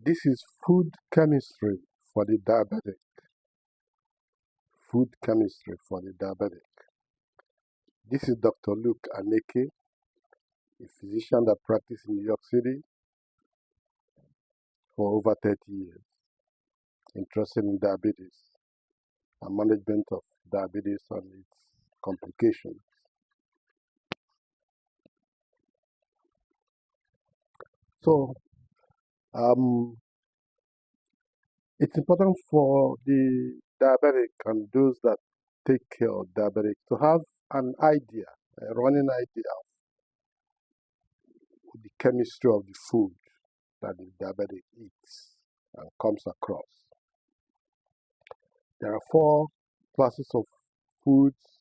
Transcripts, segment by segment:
This is food chemistry for the diabetic. Food chemistry for the diabetic. This is Dr. Luke Aneke, a physician that practiced in New York City for over 30 years, interested in diabetes and management of diabetes and its complications. So, it's important for the diabetic and those that take care of diabetics to have an idea, a running idea of the chemistry of the food that the diabetic eats and comes across. There are four classes of foods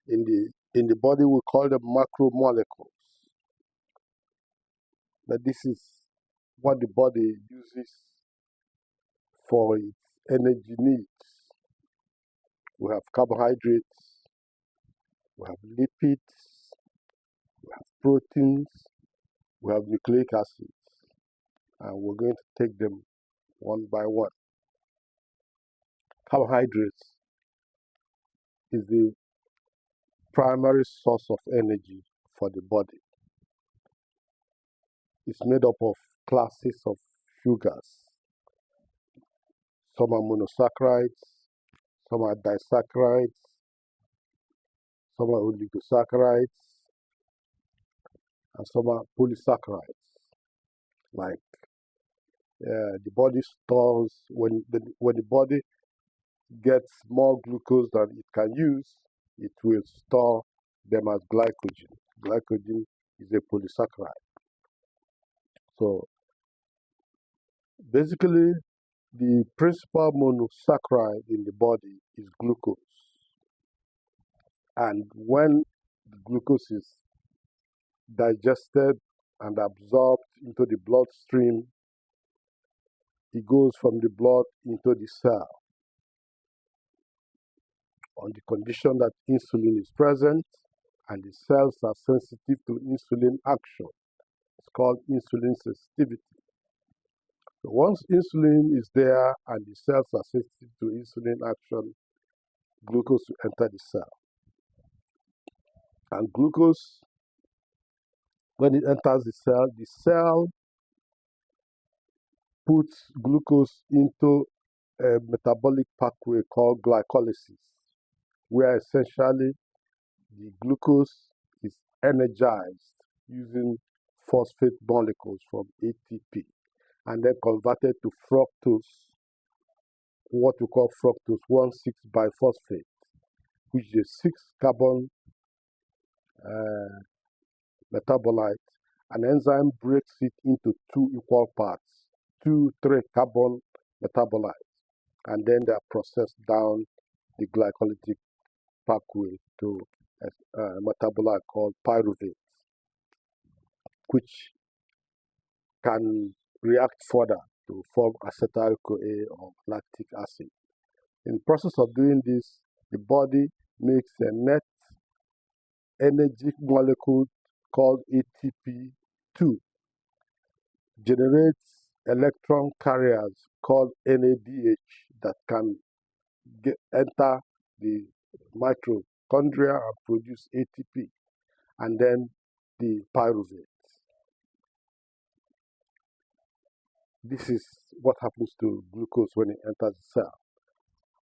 in the body. We call them macromolecules. But this is what the body uses for its energy needs. We have carbohydrates, we have lipids, we have proteins, we have nucleic acids, and we're going to take them one by one. Carbohydrates is the primary source of energy for the body. It's made up of classes of sugars. Some are monosaccharides, some are disaccharides, some are oligosaccharides, and some are polysaccharides. Like the body stores, when the body gets more glucose than it can use, it will store them as glycogen. Glycogen is a polysaccharide. So basically, the principal monosaccharide in the body is glucose. And when the glucose is digested and absorbed into the bloodstream, it goes from the blood into the cell on the condition that insulin is present and the cells are sensitive to insulin action. It's called insulin sensitivity. So once insulin is there and the cells are sensitive to insulin action, glucose will enter the cell. And glucose, when it enters the cell puts glucose into a metabolic pathway called glycolysis, where essentially the glucose is energized using phosphate molecules from ATP and then converted to fructose, what we call fructose 1,6-biphosphate, which is a 6-carbon metabolite. An enzyme breaks it into 2 equal parts, 2 3-carbon metabolites, and then they are processed down the glycolytic pathway to a metabolite called pyruvate, which can react further to form acetyl-CoA or lactic acid. In the process of doing this, the body makes a net energy molecule called ATP2, generates electron carriers called NADH that can enter the mitochondria and produce ATP, and then the pyruvate. This is what happens to glucose when it enters the cell.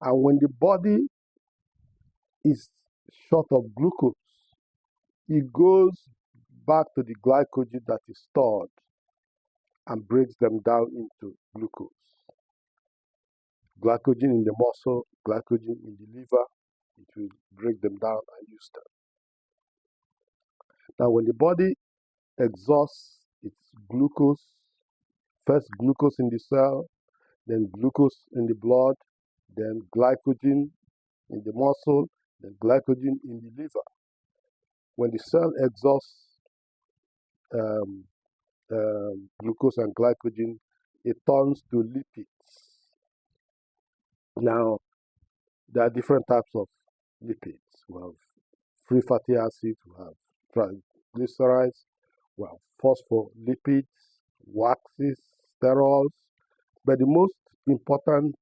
And when the body is short of glucose, it goes back to the glycogen that is stored and breaks them down into glucose. Glycogen in the muscle, glycogen in the liver, it will break them down and use them. Now, when the body exhausts its glucose, first glucose in the cell, then glucose in the blood, then glycogen in the muscle, then glycogen in the liver. When the cell exhausts glucose and glycogen, it turns to lipids. Now, there are different types of lipids. We have free fatty acids, we have triglycerides, we have phospholipids, waxes, cholesterols, but the most important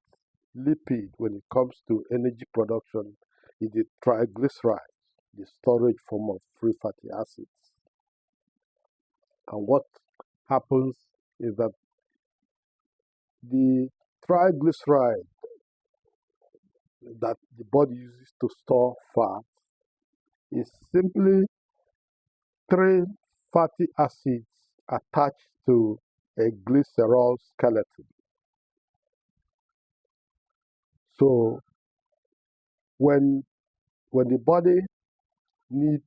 lipid when it comes to energy production is the triglycerides, the storage form of free fatty acids. And what happens is that the triglyceride that the body uses to store fat is simply three fatty acids attached to a glycerol skeleton. So when the body needs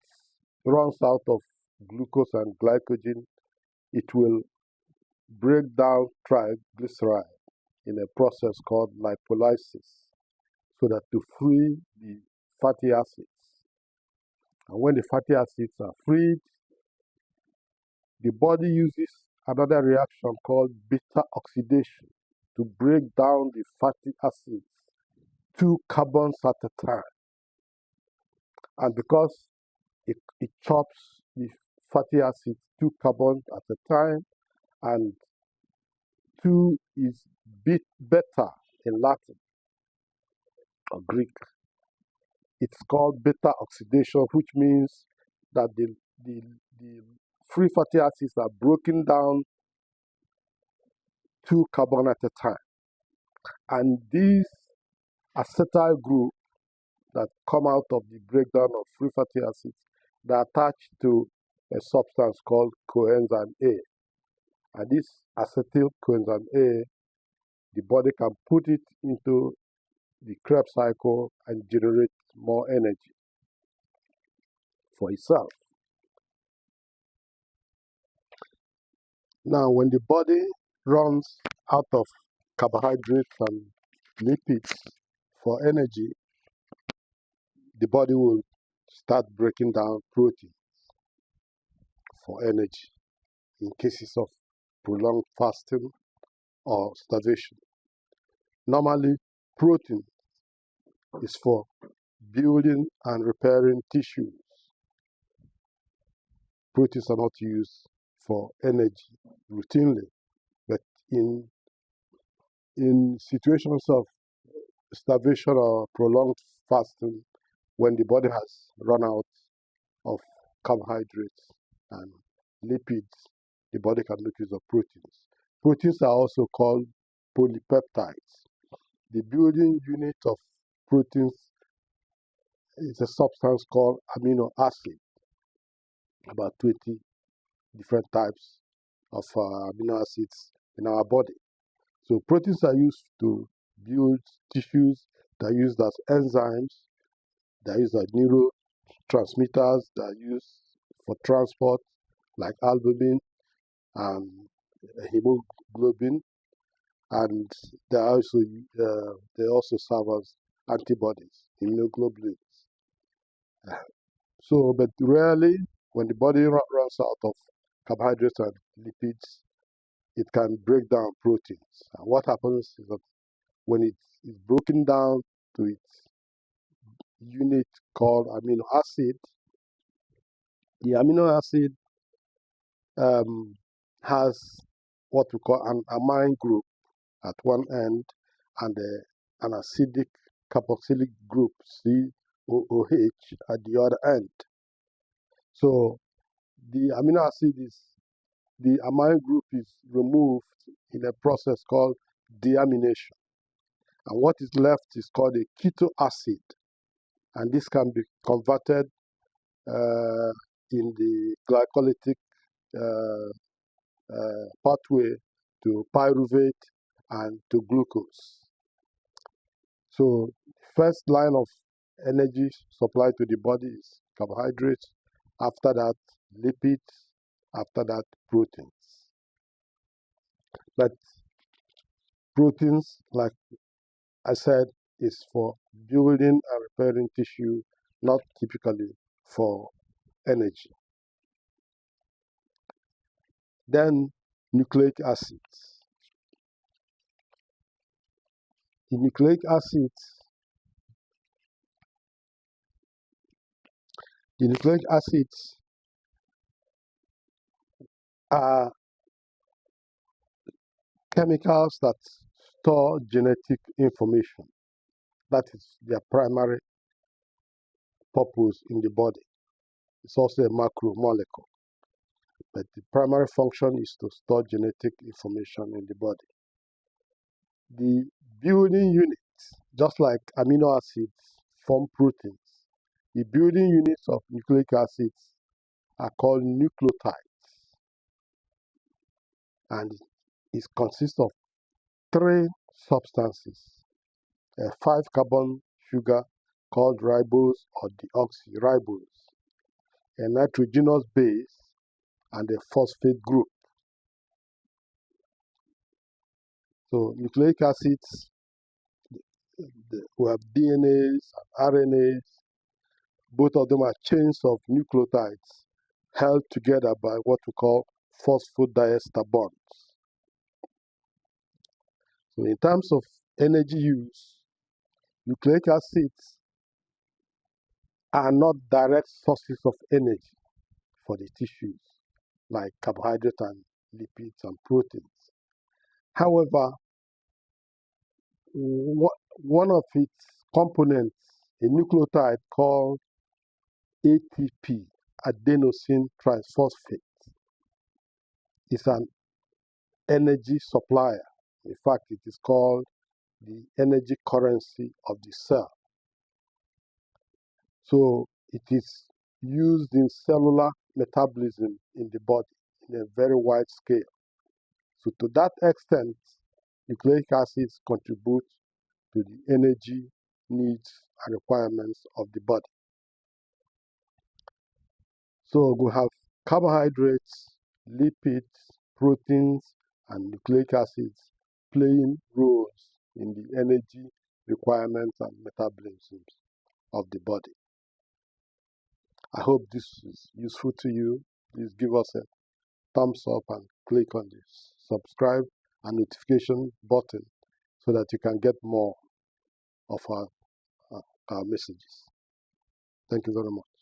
runs out of glucose and glycogen, it will break down triglyceride in a process called lipolysis so that to free the fatty acids. And when the fatty acids are freed, the body uses another reaction called beta oxidation to break down the fatty acids 2 carbons at a time. And because it chops the fatty acids 2 carbons at a time, and 2 is beta in Latin or Greek. It's called beta oxidation, which means that the free fatty acids are broken down 2 carbons at a time. And these acetyl group that come out of the breakdown of free fatty acids, they're attached to a substance called coenzyme A. And this acetyl coenzyme A, the body can put it into the Krebs cycle and generate more energy for itself. Now, when the body runs out of carbohydrates and lipids for energy, the body will start breaking down protein for energy in cases of prolonged fasting or starvation. Normally, protein is for building and repairing tissues. Proteins are not used for energy routinely, but in situations of starvation or prolonged fasting, when the body has run out of carbohydrates and lipids, the body can make use of proteins. Proteins are also called polypeptides. The building unit of proteins is a substance called amino acid, about 20 different types of amino acids in our body. So proteins are used to build tissues, they're used as enzymes, they're used as neurotransmitters, they're used for transport like albumin and hemoglobin, and they also serve as antibodies, immunoglobulins. So, but rarely, when the body runs out of carbohydrates and lipids, it can break down proteins. And what happens is that when it is broken down to its unit called amino acid, the amino acid has what we call an amine group at one end and an acidic carboxylic group, COOH, at the other end. So the amino acid the amine group is removed in a process called deamination. And what is left is called a keto acid. And this can be converted in the glycolytic pathway to pyruvate and to glucose. So first line of energy supply to the body is carbohydrates, after that lipids, after that proteins. But proteins, like I said, is for building and repairing tissue, not typically for energy. Then nucleic acids. The nucleic acids are chemicals that store genetic information. That is their primary purpose in the body. It's also a macromolecule, but the primary function is to store genetic information in the body. The building units, just like amino acids form proteins, the building units of nucleic acids are called nucleotides, and it consists of 3 substances: a 5-carbon sugar called ribose or deoxyribose, a nitrogenous base, and a phosphate group. So nucleic acids, we have DNAs and RNAs. Both of them are chains of nucleotides held together by what we call phosphodiester bonds. So in terms of energy use, nucleic acids are not direct sources of energy for the tissues like carbohydrates and lipids and proteins. However, one of its components, a nucleotide called ATP, adenosine triphosphate, is an energy supplier. In fact, it is called the energy currency of the cell. So it is used in cellular metabolism in the body in a very wide scale. So to that extent, nucleic acids contribute to the energy needs and requirements of the body. So we have carbohydrates, lipids, proteins, and nucleic acids playing roles in the energy requirements and metabolism of the body. I hope this is useful to you. Please give us a thumbs up and click on the subscribe and notification button so that you can get more of our messages. Thank you very much.